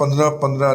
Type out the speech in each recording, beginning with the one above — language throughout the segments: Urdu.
15-15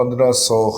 1500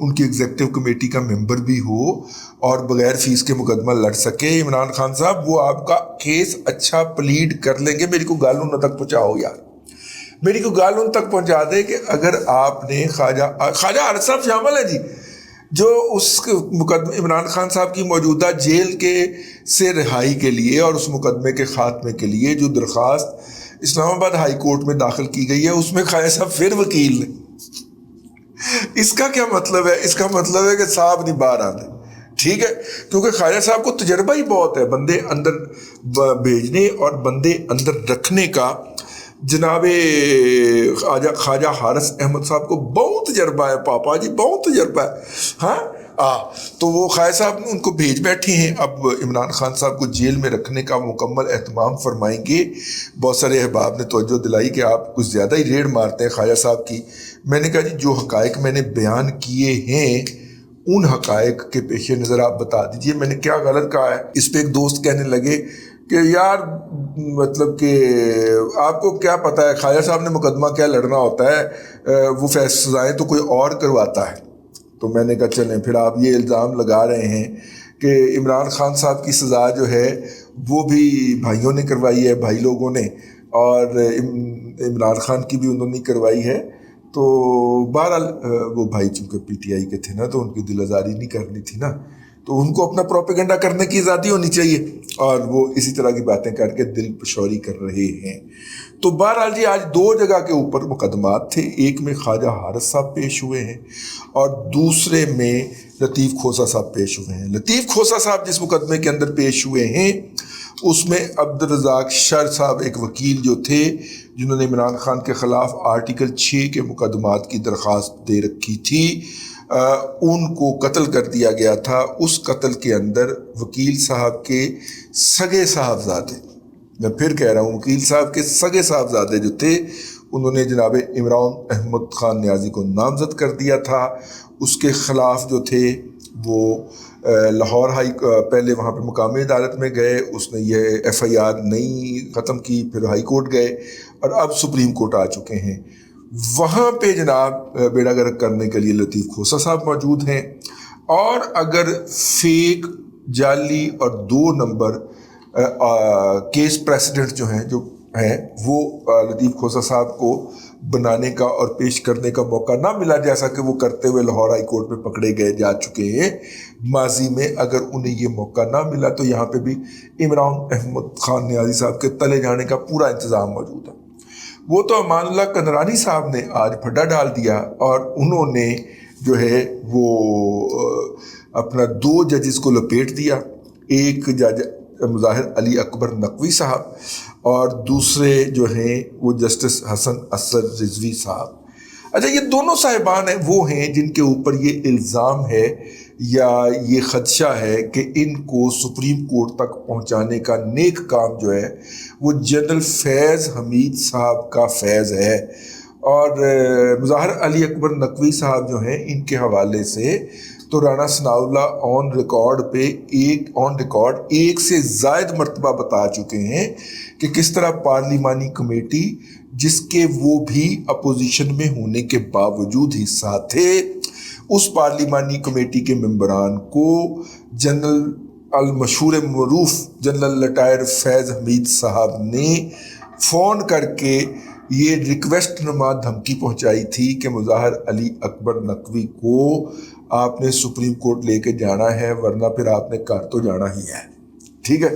ان کی ایگزیکٹو کمیٹی کا ممبر بھی ہو اور بغیر فیس کے مقدمہ لڑ سکے عمران خان صاحب، وہ آپ کا کیس اچھا پلیڈ کر لیں گے. میری کو گال ان تک پہنچاؤ یار، میری کو گال ان تک پہنچا دے کہ اگر آپ نے خواجہ حارث صاحب شامل ہے جی، جو اس مقدمے عمران خان صاحب کی موجودہ جیل کے سے رہائی کے لیے اور اس مقدمے کے خاتمے کے لیے جو درخواست اسلام آباد ہائی کورٹ میں داخل کی گئی ہے، اس میں خواجہ صاحب پھر وکیل نے. اس کا کیا مطلب ہے؟ اس کا مطلب ہے کہ صاحب نہیں باہر آتے. ٹھیک ہے، کیونکہ خواجہ صاحب کو تجربہ ہی بہت ہے بندے اندر بھیجنے اور بندے اندر رکھنے کا. جناب خواجہ حارث احمد صاحب کو بہت تجربہ ہے پاپا جی، بہت تجربہ ہے. ہاں تو وہ خواجہ صاحب ان کو بھیج بیٹھے ہیں. اب عمران خان صاحب کو جیل میں رکھنے کا مکمل اہتمام فرمائیں گے. بہت سارے احباب نے توجہ دلائی کہ آپ کچھ زیادہ ہی ریڑھ مارتے ہیں خواجہ صاحب کی. میں نے کہا جی جو حقائق میں نے بیان کیے ہیں ان حقائق کے پیش نظر آپ بتا دیجئے میں نے کیا غلط کہا ہے. اس پہ ایک دوست کہنے لگے کہ یار مطلب کہ آپ کو کیا پتہ ہے خواجہ صاحب نے مقدمہ کیا لڑنا ہوتا ہے، وہ سزائیں تو کوئی اور کرواتا ہے. تو میں نے کہا چلیں پھر آپ یہ الزام لگا رہے ہیں کہ عمران خان صاحب کی سزا جو ہے وہ بھی بھائیوں نے کروائی ہے، بھائی لوگوں نے، اور عمران خان کی بھی انہوں نے کروائی ہے. تو بہرحال وہ بھائی چونکہ پی ٹی آئی کے تھے نا تو ان کی دل آزاری نہیں کرنی تھی نا، تو ان کو اپنا پروپیگنڈا کرنے کی آزادی ہونی چاہیے، اور وہ اسی طرح کی باتیں کر کے دل پشوری کر رہے ہیں. تو بہرحال جی آج دو جگہ کے اوپر مقدمات تھے، ایک میں خواجہ حارث صاحب پیش ہوئے ہیں اور دوسرے میں لطیف کھوسہ صاحب پیش ہوئے ہیں. لطیف کھوسہ صاحب جس مقدمے کے اندر پیش ہوئے ہیں اس میں عبدالرزاق شر صاحب ایک وکیل جو تھے جنہوں نے عمران خان کے خلاف آرٹیکل 6 کے مقدمات کی درخواست دے رکھی تھی، ان کو قتل کر دیا گیا تھا. اس قتل کے اندر وکیل صاحب کے سگے صاحبزادے، میں پھر کہہ رہا ہوں وکیل صاحب کے سگے صاحبزادے جو تھے انہوں نے جناب عمران احمد خان نیازی کو نامزد کر دیا تھا. اس کے خلاف جو تھے وہ لاہور پہلے وہاں پہ مقامی عدالت میں گئے، اس نے یہ ایف آئی آر نہیں ختم کی، پھر ہائی کورٹ گئے اور اب سپریم کورٹ آ چکے ہیں. وہاں پہ جناب بیڑا گرک کرنے کے لیے لطیف کھوسہ صاحب موجود ہیں، اور اگر فیک جعلی اور 2 نمبر کیس پریسیڈنٹ جو ہیں وہ لطیف کھوسہ صاحب کو بنانے کا اور پیش کرنے کا موقع نہ ملا، جیسا کہ وہ کرتے ہوئے لاہور ہائی کورٹ میں پکڑے گئے جا چکے ہیں ماضی میں، اگر انہیں یہ موقع نہ ملا تو یہاں پہ بھی عمران احمد خان نیازی صاحب کے تلے جانے کا پورا انتظام موجود ہے. وہ تو امان اللہ کندرانی صاحب نے آج پھڈا ڈال دیا اور انہوں نے جو ہے وہ اپنا 2 ججز کو لپیٹ دیا، ایک جج مظاہر علی اکبر نقوی صاحب اور دوسرے جو ہیں وہ جسٹس حسن اسد رضوی صاحب. اچھا یہ دونوں صاحبان ہیں وہ ہیں جن کے اوپر یہ الزام ہے یا یہ خدشہ ہے کہ ان کو سپریم کورٹ تک پہنچانے کا نیک کام جو ہے وہ جنرل فیض حمید صاحب کا فیض ہے. اور مظاہر علی اکبر نقوی صاحب جو ہیں ان کے حوالے سے تو رانا ثناء اللہ آن ریکارڈ ایک سے زائد مرتبہ بتا چکے ہیں کہ کس طرح پارلیمانی کمیٹی جس کے وہ بھی اپوزیشن میں ہونے کے باوجود حصہ تھے، اس پارلیمانی کمیٹی کے ممبران کو جنرل المشہور معروف جنرل لٹائر فیض حمید صاحب نے فون کر کے یہ ریکویسٹ نما دھمکی پہنچائی تھی کہ مظاہر علی اکبر نقوی کو آپ نے سپریم کورٹ لے کے جانا ہے ورنہ پھر آپ نے کر تو جانا ہی ہے. ٹھیک ہے،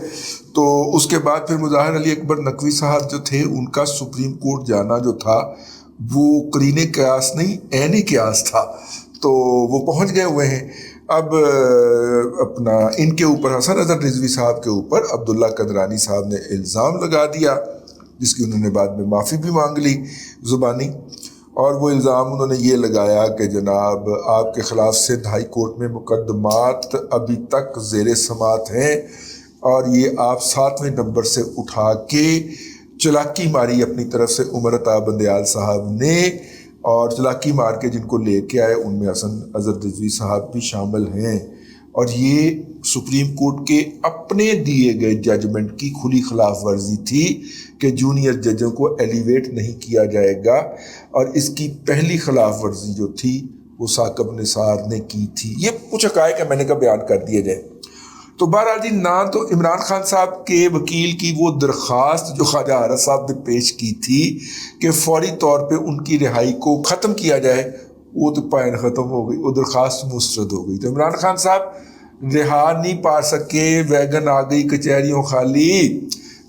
تو اس کے بعد پھر مظاہر علی اکبر نقوی صاحب جو تھے ان کا سپریم کورٹ جانا جو تھا وہ قرین قیاس نہیں عین قیاس تھا، تو وہ پہنچ گئے ہوئے ہیں. اب اپنا ان کے اوپر حسن اسد رضوی صاحب کے اوپر عبداللہ کندرانی صاحب نے الزام لگا دیا جس کی انہوں نے بعد میں معافی بھی مانگ لی زبانی، اور وہ الزام انہوں نے یہ لگایا کہ جناب آپ کے خلاف سندھ ہائی کورٹ میں مقدمات ابھی تک زیر سماعت ہیں اور یہ آپ 7ویں نمبر سے اٹھا کے چلاکی ماری اپنی طرف سے عمر عطا بندیال صاحب نے، اور چلاکی مار کے جن کو لے کے آئے ان میں حسن اسد رضوی صاحب بھی شامل ہیں. اور یہ سپریم کورٹ کے اپنے دیے گئے ججمنٹ کی کھلی خلاف ورزی تھی کہ جونیئر ججوں کو ایلیویٹ نہیں کیا جائے گا، اور اس کی پہلی خلاف ورزی جو تھی وہ ثاقب نثار نے کی تھی. یہ کچھ حقائق ہے، میں نے کہا بیان کر دیا جائے. تو بہرحال جی، نہ تو عمران خان صاحب کے وکیل کی وہ درخواست جو خواجہ حارث صاحب نے پیش کی تھی کہ فوری طور پہ ان کی رہائی کو ختم کیا جائے، وہ تو پائن ختم ہو گئی، وہ درخواست مسترد ہو گئی. تو عمران خان صاحب رہا نہیں پا سکے. ویگن آ گئی کچہریوں خالی،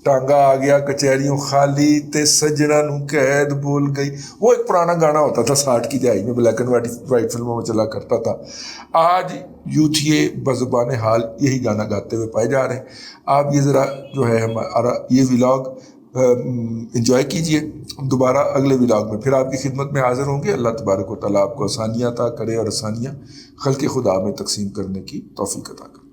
ٹانگا آ گیا کچہریوں خالی تے سجنا نو قید بول گئی. وہ ایک پرانا گانا ہوتا تھا 60 کی دہائی میں، بلیک اینڈ وائٹ فلموں میں چلا کرتا تھا. آج یوتھ یہ بزبان حال یہی گانا گاتے ہوئے پائے جا رہے ہیں. آپ یہ ذرا جو ہے ہمارا یہ ولاگ انجوائے کیجئے. دوبارہ اگلے ولاگ میں پھر آپ کی خدمت میں حاضر ہوں گے. اللہ تبارک و تعالیٰ آپ کو آسانیاں عطا کرے اور آسانیاں خلق خدا میں تقسیم کرنے کی توفیق عطا کرے.